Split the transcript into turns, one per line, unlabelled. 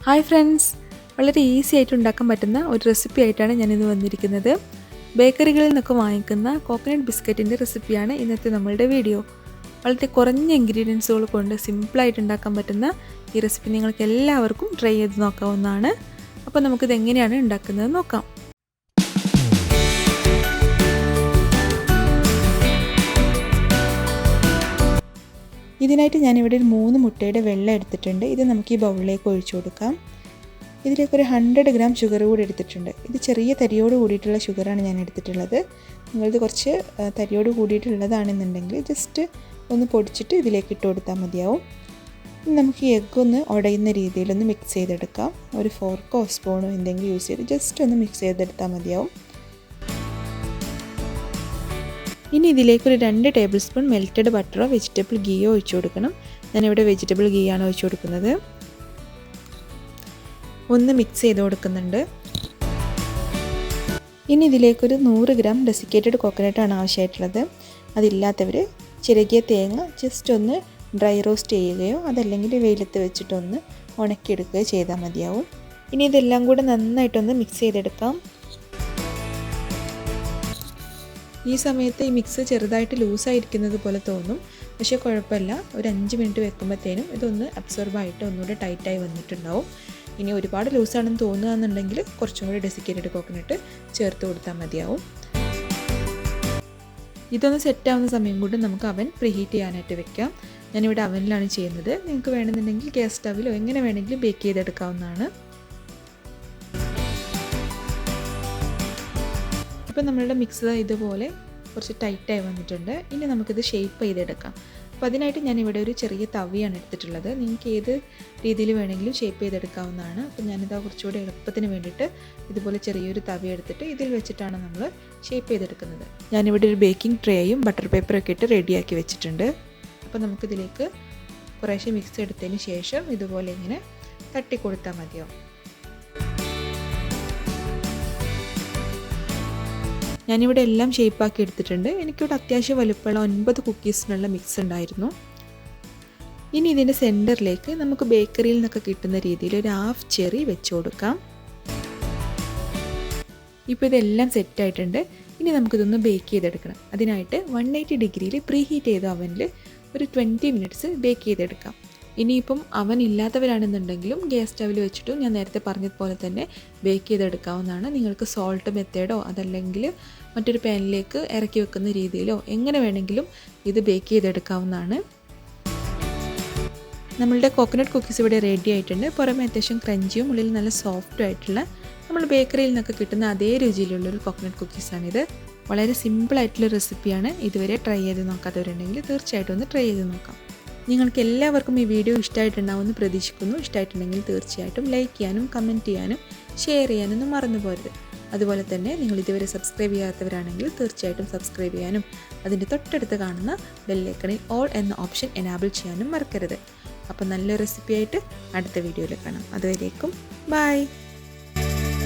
Hi friends, വളരെ easy ആയിട്ട് ഉണ്ടാക്കാൻ പറ്റുന്ന ഒരു റെസിപ്പി ആയിട്ടാണ് ഞാനിന്ന് വന്നിരിക്കുന്നത്. ബേക്കറികളിൽ നിന്നൊക്കെ വാങ്ങിക്കുന്ന കോക്കനട്ട് ബിസ്ക്കറ്റിൻ്റെ റെസിപ്പിയാണ് ഇന്നത്തെ നമ്മളുടെ വീഡിയോ. വളരെ കുറഞ്ഞ ഇൻഗ്രീഡിയൻസുകൾ കൊണ്ട് സിമ്പിളായിട്ട് ഉണ്ടാക്കാൻ പറ്റുന്ന ഈ റെസിപ്പി നിങ്ങൾക്ക് എല്ലാവർക്കും ട്രൈ ചെയ്ത് നോക്കാവുന്നതാണ്. അപ്പോൾ നമുക്കിത് എങ്ങനെയാണ് ഉണ്ടാക്കുന്നത് നോക്കാം. ഇതിനായിട്ട് ഞാനിവിടെ ഒരു 3 മുട്ടയുടെ വെള്ളം എടുത്തിട്ടുണ്ട്. ഇത് നമുക്ക് ഈ ബൗളിലേക്ക് ഒഴിച്ചു കൊടുക്കാം. ഇതിലേക്ക് ഒരു 100 ഗ്രാം ഷുഗർ കൂടി എടുത്തിട്ടുണ്ട്. ഇത് ചെറിയ തരിയോട് കൂടിയിട്ടുള്ള ഷുഗറാണ് ഞാൻ എടുത്തിട്ടുള്ളത്. നിങ്ങളിത് കുറച്ച് തരിയോട് കൂടിയിട്ടുള്ളതാണെന്നുണ്ടെങ്കിൽ ജസ്റ്റ് ഒന്ന് പൊടിച്ചിട്ട് ഇതിലേക്ക് ഇട്ട് കൊടുത്താൽ മതിയാവും. നമുക്ക് ഈ എഗ്ഗ് ഒന്ന് ഉടയുന്ന രീതിയിലൊന്ന് മിക്സ് ചെയ്തെടുക്കാം. ഒരു ഫോർക്കോ സ്പൂണോ എന്തെങ്കിലും യൂസ് ചെയ്ത് ജസ്റ്റ് ഒന്ന് മിക്സ് ചെയ്തെടുത്താൽ മതിയാവും. ഇനി ഇതിലേക്ക് ഒരു 2 ടേബിൾ സ്പൂൺ മെൽറ്റഡ് ബട്ടറോ വെജിറ്റബിൾ ഗീയോ ഒഴിച്ചു കൊടുക്കണം. ഞാനിവിടെ വെജിറ്റബിൾ ഗീ ആണ് ഒഴിച്ചു കൊടുക്കുന്നത്. ഒന്ന് മിക്സ് ചെയ്ത് കൊടുക്കുന്നുണ്ട്. ഇനി ഇതിലേക്കൊരു 100 ഗ്രാം ഡെസിക്കേറ്റഡ് കോക്കനട്ടാണ് ആവശ്യമായിട്ടുള്ളത്. അതില്ലാത്തവർ ചിരകിയ തേങ്ങ ജസ്റ്റ് ഒന്ന് ഡ്രൈ റോസ്റ്റ് ചെയ്യുകയോ അതല്ലെങ്കിൽ വെയിലത്ത് വെച്ചിട്ടൊന്ന് ഉണക്കിയെടുക്കുകയോ ചെയ്താൽ മതിയാവും. ഇനി ഇതെല്ലാം കൂടെ നന്നായിട്ടൊന്ന് മിക്സ് ചെയ്തെടുക്കാം. ഈ സമയത്ത് ഈ മിക്സ് ചെറുതായിട്ട് ലൂസായിരിക്കുന്നത് പോലെ തോന്നും, പക്ഷേ കുഴപ്പമില്ല. ഒരു 5 മിനിറ്റ് വെക്കുമ്പോഴത്തേനും ഇതൊന്ന് അബ്സോർബായിട്ട് ഒന്നുകൂടെ ടൈറ്റായി വന്നിട്ടുണ്ടാവും. ഇനി ഒരുപാട് ലൂസാണെന്ന് തോന്നുകയെന്നുണ്ടെങ്കിൽ കുറച്ചും കൂടി ഡെസിക്കേറ്റഡ് കോക്കനട്ട് ചേർത്ത് കൊടുത്താൽ മതിയാവും. ഇതൊന്ന് സെറ്റാവുന്ന സമയം കൊണ്ട് നമുക്ക് അവൻ പ്രീഹീറ്റ് ചെയ്യാനായിട്ട് വെക്കാം. ഞാനിവിടെ അവനിലാണ് ചെയ്യുന്നത്. നിങ്ങൾക്ക് വേണമെന്നുണ്ടെങ്കിൽ ഗ്യാസ് സ്റ്റവിലോ എങ്ങനെ വേണമെങ്കിലും ബേക്ക് ചെയ്തെടുക്കാവുന്നതാണ്. ഇപ്പോൾ നമ്മളുടെ മിക്സ് ഇതുപോലെ കുറച്ച് ടൈറ്റായി വന്നിട്ടുണ്ട്. ഇനി നമുക്കിത് ഷേപ്പ് ചെയ്തെടുക്കാം. അപ്പോൾ അതിനായിട്ട് ഞാനിവിടെ ഒരു ചെറിയ തവിയാണ് എടുത്തിട്ടുള്ളത്. നിങ്ങൾക്ക് ഏത് രീതിയിൽ വേണമെങ്കിലും ഷേപ്പ് ചെയ്തെടുക്കാവുന്നതാണ്. അപ്പോൾ ഞാനിതാ കുറച്ചുകൂടി എളുപ്പത്തിന് വേണ്ടിയിട്ട് ഇതുപോലെ ചെറിയൊരു തവി എടുത്തിട്ട് ഇതിൽ വെച്ചിട്ടാണ് നമ്മൾ ഷേപ്പ് ചെയ്തെടുക്കുന്നത്. ഞാനിവിടെ ഒരു ബേക്കിംഗ് ട്രേയും ബട്ടർ പേപ്പറൊക്കെ ഇട്ട് റെഡിയാക്കി വെച്ചിട്ടുണ്ട്. അപ്പോൾ നമുക്കിതിലേക്ക് കുറേശ്ശെ മിക്സ് എടുത്തതിന് ശേഷം ഇതുപോലെ ഇങ്ങനെ തട്ടി കൊടുത്താൽ മതിയാവും. ഞാനിവിടെ എല്ലാം ഷേപ്പാക്കി എടുത്തിട്ടുണ്ട്. എനിക്കിവിടെ അത്യാവശ്യം വലുപ്പമുള്ള 9 കുക്കീസിനുള്ള മിക്സ് ഉണ്ടായിരുന്നു. ഇനി ഇതിൻ്റെ സെൻറ്ററിലേക്ക് നമുക്ക് ബേക്കറിയിൽ നിന്നൊക്കെ കിട്ടുന്ന രീതിയിൽ ഒരു ഹാഫ് ചെറി വെച്ച് കൊടുക്കാം. ഇപ്പോൾ ഇതെല്ലാം സെറ്റായിട്ടുണ്ട്. ഇനി നമുക്കിതൊന്ന് ബേക്ക് ചെയ്തെടുക്കണം. അതിനായിട്ട് 180 ഡിഗ്രിയിൽ പ്രീ ഹീറ്റ് ചെയ്ത അവനിൽ ഒരു 20 മിനിറ്റ്സ് ബേക്ക് ചെയ്തെടുക്കാം. ഇനിയിപ്പം അവൻ ഇല്ലാത്തവരാണെന്നുണ്ടെങ്കിലും ഗ്യാസ് സ്റ്റവിൽ വെച്ചിട്ടും ഞാൻ നേരത്തെ പറഞ്ഞതുപോലെ തന്നെ ബേക്ക് ചെയ്തെടുക്കാവുന്നതാണ്. നിങ്ങൾക്ക് സോൾട്ട് മെത്തേഡോ അതല്ലെങ്കിൽ മറ്റൊരു പാനിലേക്ക് ഇറക്കി വെക്കുന്ന രീതിയിലോ എങ്ങനെ വേണമെങ്കിലും ഇത് ബേക്ക് ചെയ്തെടുക്കാവുന്നതാണ്. നമ്മളുടെ കോക്കനട്ട് കുക്കീസ് ഇവിടെ റെഡി ആയിട്ടുണ്ട്. പുറമെ അത്യാവശ്യം ക്രഞ്ചിയും ഉള്ളിൽ നല്ല സോഫ്റ്റും ആയിട്ടുള്ള നമ്മൾ ബേക്കറിയിൽ നിന്നൊക്കെ കിട്ടുന്ന അതേ രുചിയിലുള്ളൊരു കോക്കനട്ട് കുക്കീസാണിത്. വളരെ സിമ്പിളായിട്ടുള്ള റെസിപ്പിയാണ്. ഇതുവരെ ട്രൈ ചെയ്ത് നോക്കാത്തവരുണ്ടെങ്കിൽ തീർച്ചയായിട്ടും ഒന്ന് ട്രൈ ചെയ്ത് നോക്കാം. നിങ്ങൾക്ക് എല്ലാവർക്കും ഈ വീഡിയോ ഇഷ്ടമായിട്ടുണ്ടാവുമെന്ന് പ്രതീക്ഷിക്കുന്നു. ഇഷ്ടമായിട്ടുണ്ടെങ്കിൽ തീർച്ചയായിട്ടും ലൈക്ക് ചെയ്യാനും കമൻറ്റ് ചെയ്യാനും ഷെയർ ചെയ്യാനൊന്നും മറന്നു പോരുത്. അതുപോലെ തന്നെ നിങ്ങൾ ഇതുവരെ സബ്സ്ക്രൈബ് ചെയ്യാത്തവരാണെങ്കിൽ തീർച്ചയായിട്ടും സബ്സ്ക്രൈബ് ചെയ്യാനും അതിൻ്റെ തൊട്ടടുത്ത് കാണുന്ന ബെല്ലൈക്കണിൽ ഓൾ എന്ന ഓപ്ഷൻ എനാബിൾ ചെയ്യാനും മറക്കരുത്. അപ്പോൾ നല്ലൊരു റെസിപ്പിയായിട്ട് അടുത്ത വീഡിയോയിൽ കാണാം. അതുവരേക്കും ബൈ.